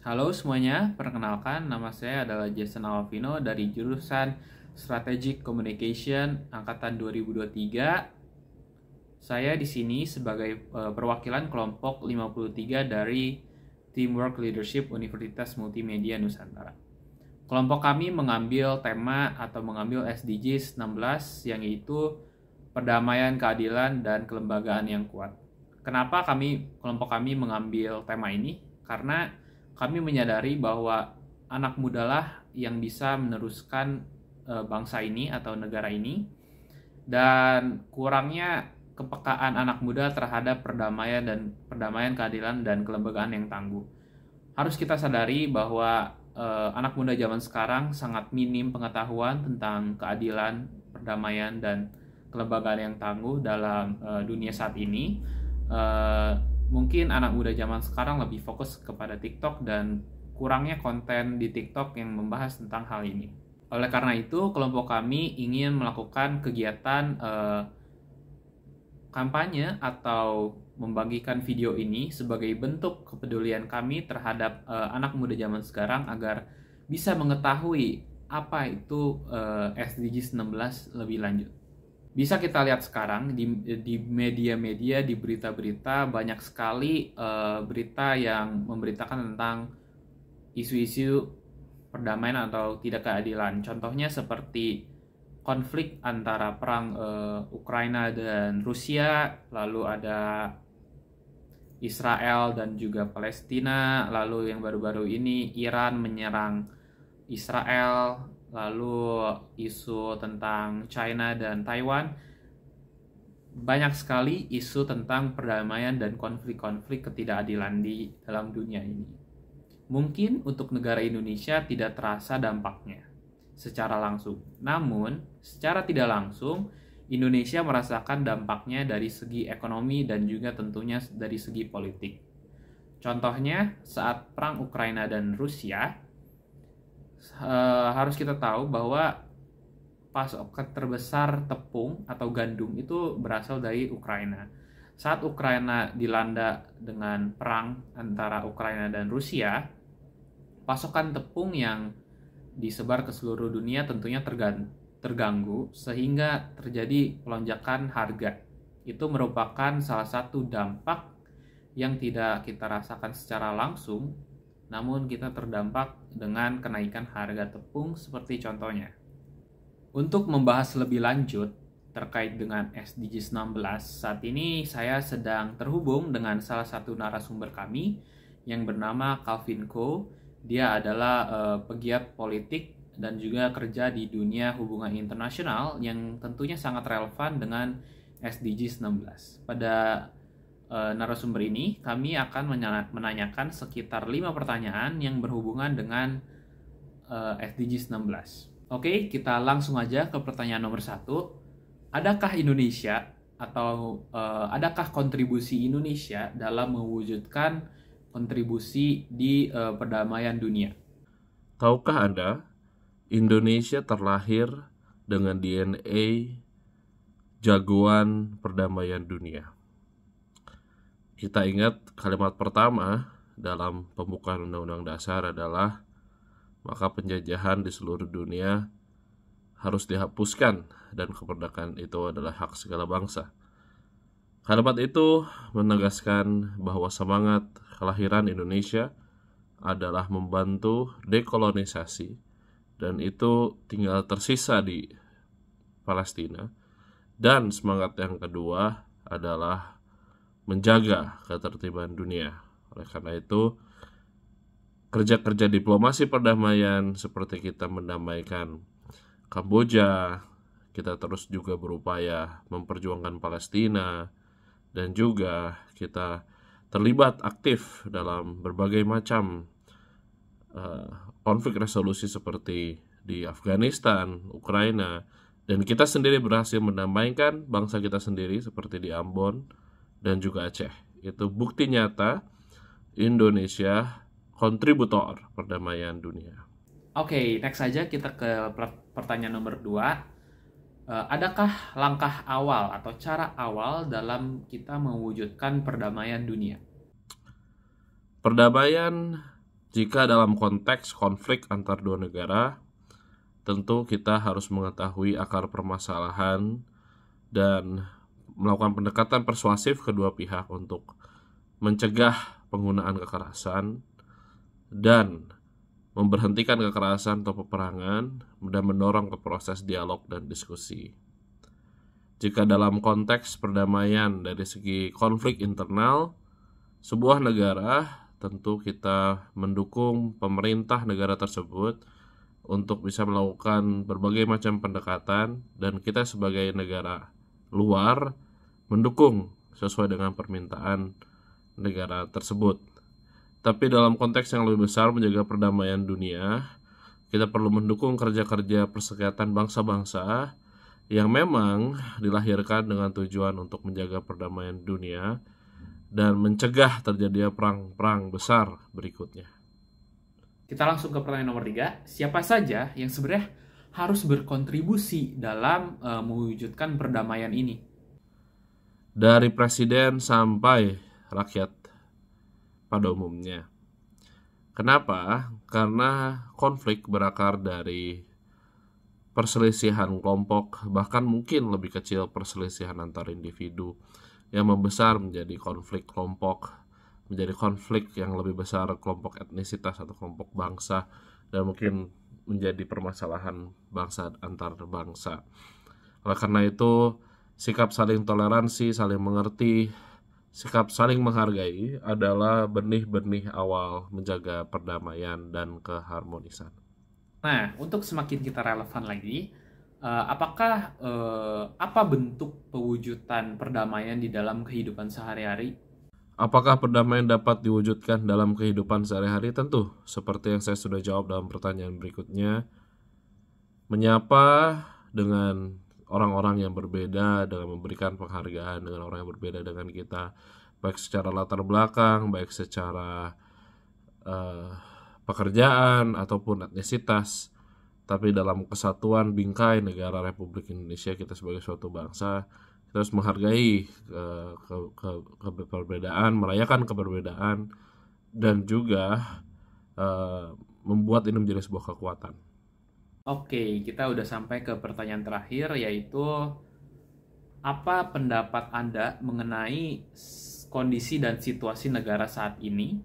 Halo semuanya, perkenalkan nama saya adalah Jason Alvino dari jurusan Strategic Communication angkatan 2023. Saya di sini sebagai perwakilan kelompok 53 dari Teamwork Leadership Universitas Multimedia Nusantara. Kelompok kami mengambil tema atau mengambil SDGs 16 yang yaitu perdamaian, keadilan, dan kelembagaan yang kuat. Kenapa kelompok kami mengambil tema ini? Karena kami menyadari bahwa anak mudalah yang bisa meneruskan bangsa ini atau negara ini, dan kurangnya kepekaan anak muda terhadap perdamaian, keadilan, dan kelembagaan yang tangguh. Harus kita sadari bahwa anak muda zaman sekarang sangat minim pengetahuan tentang keadilan, perdamaian, dan kelembagaan yang tangguh dalam dunia saat ini. Mungkin anak muda zaman sekarang lebih fokus kepada TikTok dan kurangnya konten di TikTok yang membahas tentang hal ini. Oleh karena itu, kelompok kami ingin melakukan kegiatan kampanye atau membagikan video ini sebagai bentuk kepedulian kami terhadap anak muda zaman sekarang agar bisa mengetahui apa itu SDGs 16 lebih lanjut. Bisa kita lihat sekarang di media-media, di berita-berita banyak sekali berita yang memberitakan tentang isu-isu perdamaian atau tidak keadilan. Contohnya seperti konflik antara perang Ukraina dan Rusia, lalu ada Israel dan juga Palestina, lalu yang baru-baru ini Iran menyerang Israel, lalu isu tentang China dan Taiwan. Banyak sekali isu tentang perdamaian dan konflik-konflik ketidakadilan di dalam dunia ini. Mungkin untuk negara Indonesia tidak terasa dampaknya secara langsung. Namun, secara tidak langsung, Indonesia merasakan dampaknya dari segi ekonomi dan juga tentunya dari segi politik. Contohnya, saat perang Ukraina dan Rusia, harus kita tahu bahwa pasokan terbesar tepung atau gandum itu berasal dari Ukraina. Saat Ukraina dilanda dengan perang antara Ukraina dan Rusia, pasokan tepung yang disebar ke seluruh dunia tentunya terganggu sehingga terjadi lonjakan harga. Itu merupakan salah satu dampak yang tidak kita rasakan secara langsung, namun kita terdampak dengan kenaikan harga tepung seperti contohnya. Untuk membahas lebih lanjut terkait dengan SDGs 16, saat ini saya sedang terhubung dengan salah satu narasumber kami yang bernama Calvin Ko. Dia adalah pegiat politik dan juga kerja di dunia hubungan internasional yang tentunya sangat relevan dengan SDGs 16. Pada narasumber ini, kami akan menanyakan sekitar 5 pertanyaan yang berhubungan dengan SDGs 16. Oke, kita langsung aja ke pertanyaan nomor 1. Adakah Indonesia atau adakah kontribusi Indonesia dalam mewujudkan kontribusi di perdamaian dunia? Tahukah Anda, Indonesia terlahir dengan DNA jagoan perdamaian dunia. Kita ingat kalimat pertama dalam pembukaan Undang-Undang Dasar adalah maka penjajahan di seluruh dunia harus dihapuskan dan kemerdekaan itu adalah hak segala bangsa. Kalimat itu menegaskan bahwa semangat kelahiran Indonesia adalah membantu dekolonisasi, dan itu tinggal tersisa di Palestina. Dan semangat yang kedua adalah menjaga ketertiban dunia. Oleh karena itu, kerja-kerja diplomasi perdamaian seperti kita mendamaikan Kamboja, kita terus juga berupaya memperjuangkan Palestina, dan juga kita terlibat aktif dalam berbagai macam konflik resolusi seperti di Afghanistan, Ukraina, dan kita sendiri berhasil mendamaikan bangsa kita sendiri seperti di Ambon dan juga Aceh. Itu bukti nyata Indonesia kontributor perdamaian dunia. Oke, next saja kita ke pertanyaan nomor 2. Adakah langkah awal atau cara awal dalam kita mewujudkan perdamaian dunia? Perdamaian Jika dalam konteks konflik antar dua negara, tentu kita harus mengetahui akar permasalahan dan melakukan pendekatan persuasif kedua pihak untuk mencegah penggunaan kekerasan dan memberhentikan kekerasan atau peperangan dan mendorong ke proses dialog dan diskusi. Jika dalam konteks perdamaian dari segi konflik internal sebuah negara, tentu kita mendukung pemerintah negara tersebut untuk bisa melakukan berbagai macam pendekatan, dan kita sebagai negara luar mendukung sesuai dengan permintaan negara tersebut. Tapi dalam konteks yang lebih besar menjaga perdamaian dunia, kita perlu mendukung kerja-kerja perserikatan bangsa-bangsa yang memang dilahirkan dengan tujuan untuk menjaga perdamaian dunia dan mencegah terjadinya perang-perang besar berikutnya. Kita langsung ke pertanyaan nomor 3. Siapa saja yang sebenarnya harus berkontribusi dalam mewujudkan perdamaian ini? Dari presiden sampai rakyat pada umumnya. Kenapa? Karena konflik berakar dari perselisihan kelompok, bahkan mungkin lebih kecil perselisihan antar individu yang membesar menjadi konflik kelompok, menjadi konflik yang lebih besar kelompok etnisitas atau kelompok bangsa, dan mungkin menjadi permasalahan bangsa antar bangsa. Oleh karena itu, sikap saling toleransi, saling mengerti, sikap saling menghargai adalah benih-benih awal menjaga perdamaian dan keharmonisan. Nah, untuk semakin kita relevan lagi, apakah apa bentuk pewujudan perdamaian di dalam kehidupan sehari-hari? Apakah perdamaian dapat diwujudkan dalam kehidupan sehari-hari? Tentu, seperti yang saya sudah jawab dalam pertanyaan berikutnya, menyapa dengan orang-orang yang berbeda, dengan memberikan penghargaan dengan orang yang berbeda dengan kita, baik secara latar belakang, baik secara pekerjaan ataupun etnisitas. Tapi dalam kesatuan bingkai negara Republik Indonesia, kita sebagai suatu bangsa, kita harus menghargai keberbedaan, merayakan keberbedaan, dan juga membuat ini menjadi sebuah kekuatan. Oke, kita udah sampai ke pertanyaan terakhir, yaitu apa pendapat Anda mengenai kondisi dan situasi negara saat ini,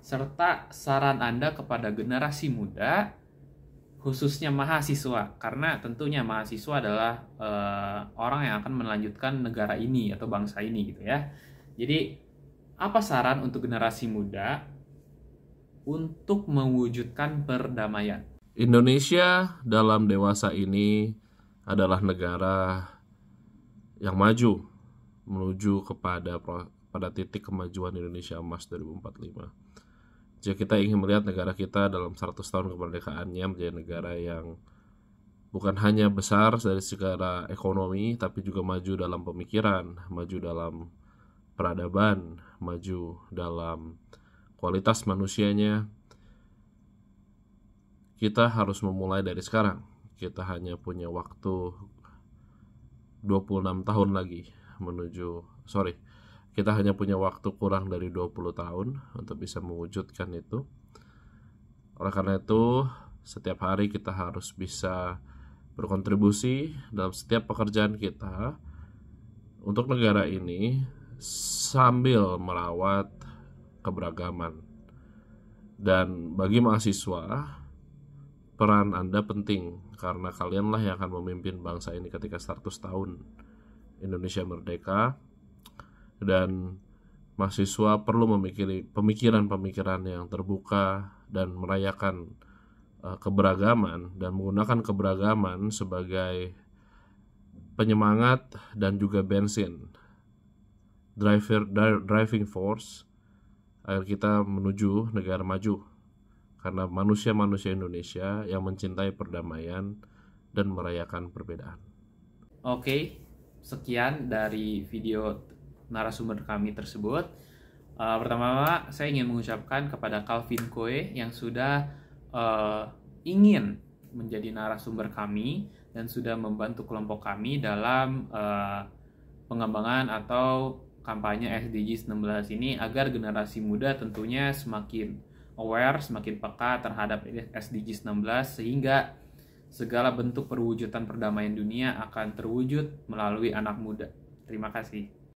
serta saran Anda kepada generasi muda, khususnya mahasiswa, karena tentunya mahasiswa adalah orang yang akan melanjutkan negara ini atau bangsa ini gitu ya. Jadi apa saran untuk generasi muda untuk mewujudkan perdamaian? Indonesia dalam dewasa ini adalah negara yang maju menuju pada titik kemajuan Indonesia Emas 2045. Jika kita ingin melihat negara kita dalam 100 tahun kemerdekaannya menjadi negara yang bukan hanya besar dari secara ekonomi, tapi juga maju dalam pemikiran, maju dalam peradaban, maju dalam kualitas manusianya, kita harus memulai dari sekarang. Kita hanya punya waktu 26 tahun lagi kita hanya punya waktu kurang dari 20 tahun untuk bisa mewujudkan itu. Oleh karena itu, setiap hari kita harus bisa berkontribusi dalam setiap pekerjaan kita untuk negara ini sambil merawat keberagaman. Dan bagi mahasiswa, peran Anda penting karena kalianlah yang akan memimpin bangsa ini ketika 100 tahun Indonesia merdeka. Dan mahasiswa perlu memiliki pemikiran-pemikiran yang terbuka dan merayakan keberagaman dan menggunakan keberagaman sebagai penyemangat dan juga bensin, driving force agar kita menuju negara maju. Karena manusia-manusia Indonesia yang mencintai perdamaian dan merayakan perbedaan. Oke, sekian dari video narasumber kami tersebut. Pertama-tama saya ingin mengucapkan kepada Calvin Koe yang sudah ingin menjadi narasumber kami dan sudah membantu kelompok kami dalam pengembangan atau kampanye SDGs 16 ini agar generasi muda tentunya semakin aware, semakin peka terhadap SDGs 16, sehingga segala bentuk perwujudan perdamaian dunia akan terwujud melalui anak muda. Terima kasih.